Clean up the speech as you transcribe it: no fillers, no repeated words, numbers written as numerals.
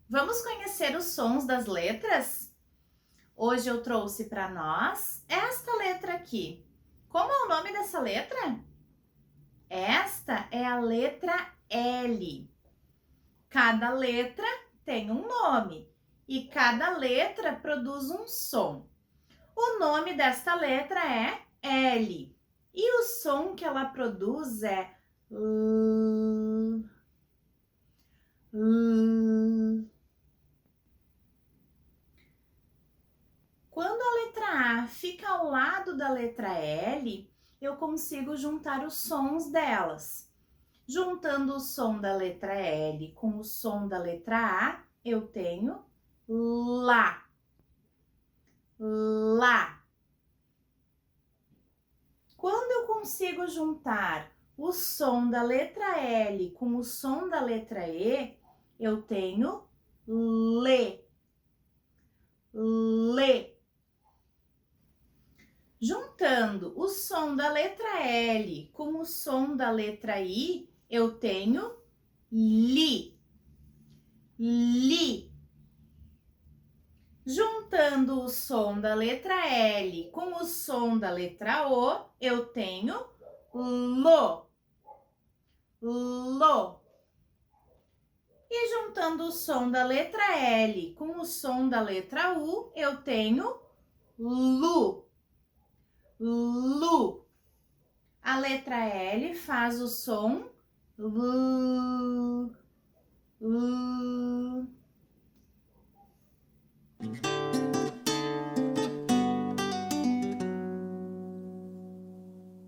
Vamos conhecer os sons das letras? Hoje eu trouxe para nós esta letra aqui. Como é o nome dessa letra? Esta é a letra L. Cada letra tem um nome e cada letra produz um som. O nome desta letra é L e o som que ela produz é L, L. Quando a letra A fica ao lado da letra L, eu consigo juntar os sons delas. Juntando o som da letra L com o som da letra A, eu tenho lá, lá. Quando eu consigo juntar o som da letra L com o som da letra E, eu tenho lê, lê. Juntando o som da letra L com o som da letra I, eu tenho li, li. Juntando o som da letra L com o som da letra O, eu tenho lo, lo. E juntando o som da letra L com o som da letra U, eu tenho lu, lu. A letra L faz o som L, L.